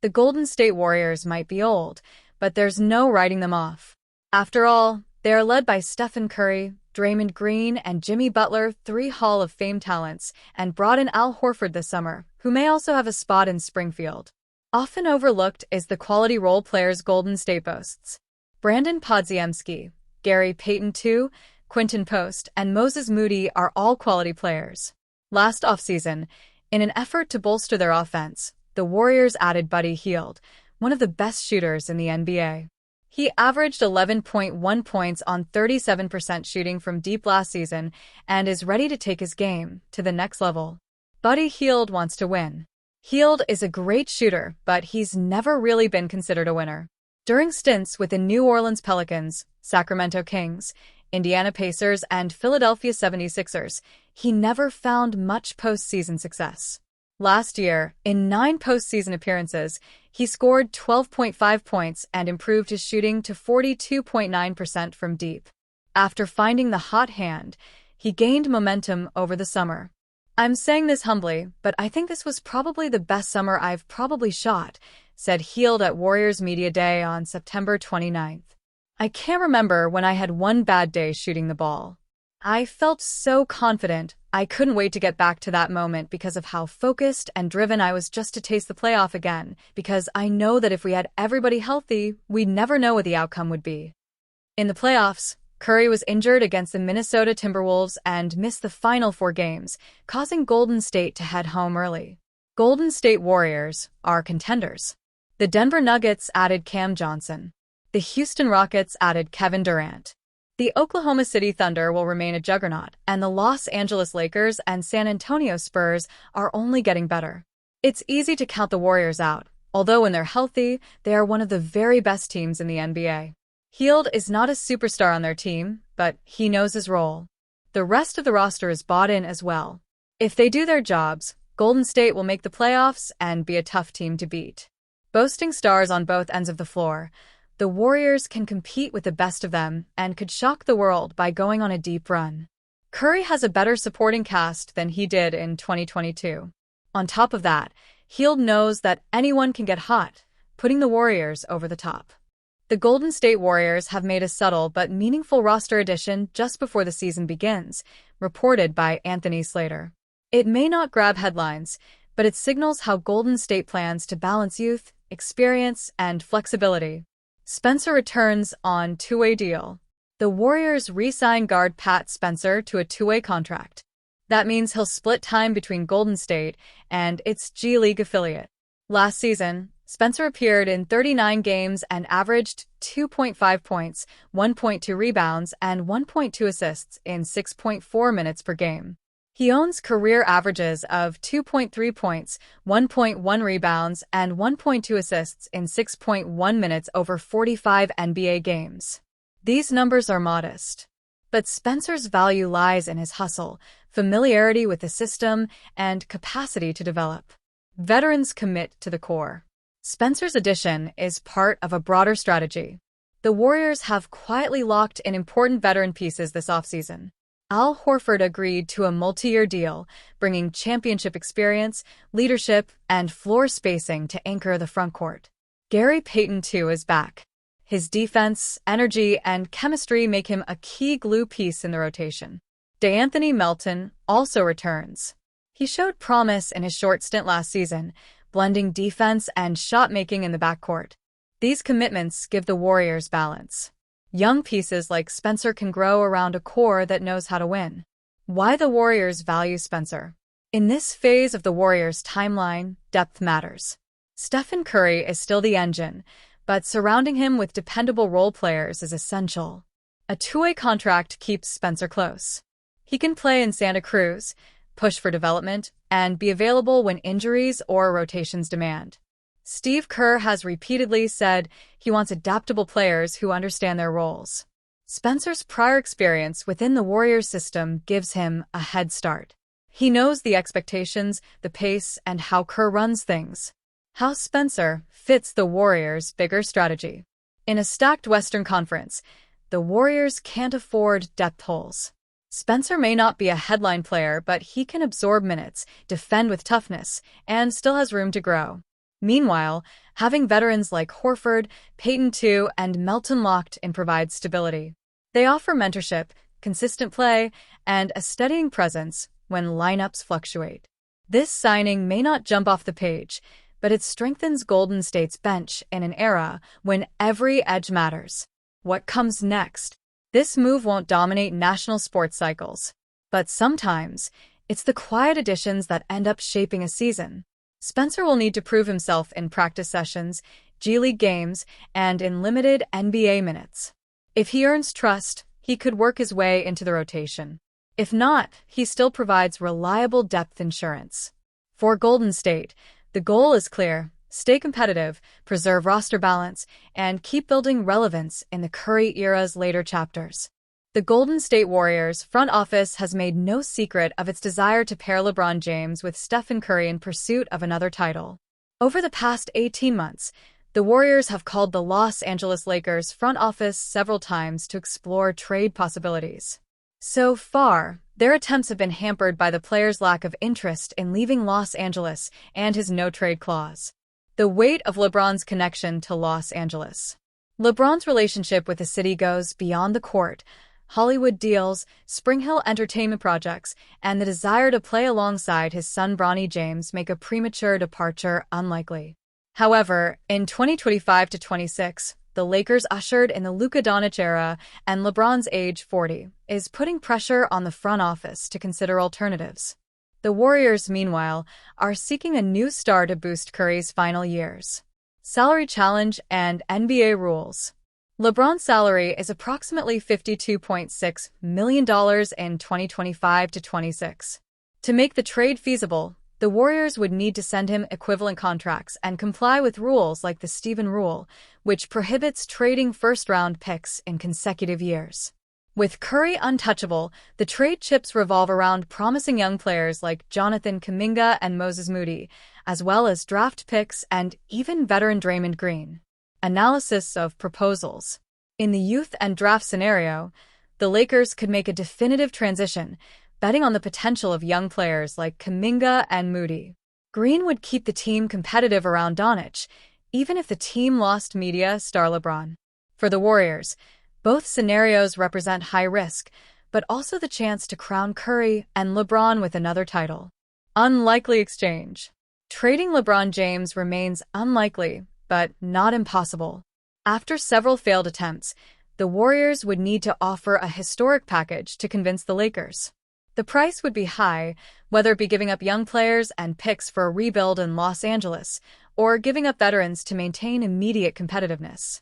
The Golden State Warriors might be old, but there's no writing them off. After all, they are led by Stephen Curry, Draymond Green, and Jimmy Butler, three Hall of Fame talents, and brought in Al Horford this summer, who may also have a spot in Springfield. Often overlooked is the quality role players Golden State boasts. Brandon Podziemski, Gary Payton II, Quinton Post, and Moses Moody are all quality players. Last offseason, in an effort to bolster their offense, the Warriors added Buddy Hield, one of the best shooters in the NBA. He averaged 11.1 points on 37% shooting from deep last season and is ready to take his game to the next level. Buddy Hield wants to win. Hield is a great shooter, but he's never really been considered a winner. During stints with the New Orleans Pelicans, Sacramento Kings, Indiana Pacers, and Philadelphia 76ers, he never found much postseason success. Last year, in 9 postseason appearances, he scored 12.5 points and improved his shooting to 42.9% from deep. After finding the hot hand, he gained momentum over the summer. "I'm saying this humbly, but I think this was probably the best summer I've probably shot," said Hield at Warriors Media Day on September 29th. "I can't remember when I had one bad day shooting the ball. I felt so confident. I couldn't wait to get back to that moment because of how focused and driven I was just to taste the playoff again, because I know that if we had everybody healthy, we'd never know what the outcome would be." In the playoffs, Curry was injured against the Minnesota Timberwolves and missed the final 4 games, causing Golden State to head home early. Golden State Warriors are contenders. The Denver Nuggets added Cam Johnson. The Houston Rockets added Kevin Durant. The Oklahoma City Thunder will remain a juggernaut, and the Los Angeles Lakers and San Antonio Spurs are only getting better. It's easy to count the Warriors out, although when they're healthy, they are one of the very best teams in the NBA. Hield is not a superstar on their team, but he knows his role. The rest of the roster is bought in as well. If they do their jobs, Golden State will make the playoffs and be a tough team to beat. Boasting stars on both ends of the floor, the Warriors can compete with the best of them and could shock the world by going on a deep run. Curry has a better supporting cast than he did in 2022. On top of that, Hield knows that anyone can get hot, putting the Warriors over the top. The Golden State Warriors have made a subtle but meaningful roster addition just before the season begins, reported by Anthony Slater. It may not grab headlines, but it signals how Golden State plans to balance youth, experience, and flexibility. Spencer returns on two-way deal. The Warriors re-sign guard Pat Spencer to a two-way contract. That means he'll split time between Golden State and its G League affiliate. Last season, Spencer appeared in 39 games and averaged 2.5 points, 1.2 rebounds, and 1.2 assists in 6.4 minutes per game. He owns career averages of 2.3 points, 1.1 rebounds, and 1.2 assists in 6.1 minutes over 45 NBA games. These numbers are modest, but Spencer's value lies in his hustle, familiarity with the system, and capacity to develop. Veterans commit to the core. Spencer's addition is part of a broader strategy. The Warriors have quietly locked in important veteran pieces this offseason. Al Horford agreed to a multi-year deal, bringing championship experience, leadership, and floor spacing to anchor the frontcourt. Gary Payton II is back. His defense, energy, and chemistry make him a key glue piece in the rotation. DeAnthony Melton also returns. He showed promise in his short stint last season, blending defense and shot-making in the backcourt. These commitments give the Warriors balance. Young pieces like Spencer can grow around a core that knows how to win. Why the Warriors value Spencer? In this phase of the Warriors' timeline, depth matters. Stephen Curry is still the engine, but surrounding him with dependable role players is essential. A two-way contract keeps Spencer close. He can play in Santa Cruz, push for development, and be available when injuries or rotations demand. Steve Kerr has repeatedly said he wants adaptable players who understand their roles. Spencer's prior experience within the Warriors system gives him a head start. He knows the expectations, the pace, and how Kerr runs things. How Spencer fits the Warriors' bigger strategy. In a stacked Western Conference, the Warriors can't afford depth holes. Spencer may not be a headline player, but he can absorb minutes, defend with toughness, and still has room to grow. Meanwhile, having veterans like Horford, Peyton II, and Melton locked in provides stability. They offer mentorship, consistent play, and a steadying presence when lineups fluctuate. This signing may not jump off the page, but it strengthens Golden State's bench in an era when every edge matters. What comes next? This move won't dominate national sports cycles, but sometimes it's the quiet additions that end up shaping a season. Spencer will need to prove himself in practice sessions, G League games, and in limited NBA minutes. If he earns trust, he could work his way into the rotation. If not, he still provides reliable depth insurance. For Golden State, the goal is clear: stay competitive, preserve roster balance, and keep building relevance in the Curry era's later chapters. The Golden State Warriors front office has made no secret of its desire to pair LeBron James with Stephen Curry in pursuit of another title. Over the past 18 months, the Warriors have called the Los Angeles Lakers front office several times to explore trade possibilities. So far, their attempts have been hampered by the player's lack of interest in leaving Los Angeles and his no-trade clause. The weight of LeBron's connection to Los Angeles. LeBron's relationship with the city goes beyond the court. Hollywood deals, Spring Hill entertainment projects, and the desire to play alongside his son Bronny James make a premature departure unlikely. However, in 2025-26, the Lakers ushered in the Luka Doncic era, and LeBron's age 40 is putting pressure on the front office to consider alternatives. The Warriors, meanwhile, are seeking a new star to boost Curry's final years. Salary challenge and NBA rules. LeBron's salary is approximately $52.6 million in 2025-26. To make the trade feasible, the Warriors would need to send him equivalent contracts and comply with rules like the Steven Rule, which prohibits trading first-round picks in consecutive years. With Curry untouchable, the trade chips revolve around promising young players like Jonathan Kuminga and Moses Moody, as well as draft picks and even veteran Draymond Green. Analysis of proposals. In the youth and draft scenario, the Lakers could make a definitive transition, betting on the potential of young players like Kuminga and Moody. Green would keep the team competitive around Doncic, even if the team lost media star LeBron. For the Warriors, both scenarios represent high risk, but also the chance to crown Curry and LeBron with another title. Unlikely exchange. Trading LeBron James remains unlikely, but not impossible. After several failed attempts, the Warriors would need to offer a historic package to convince the Lakers. The price would be high, whether it be giving up young players and picks for a rebuild in Los Angeles, or giving up veterans to maintain immediate competitiveness.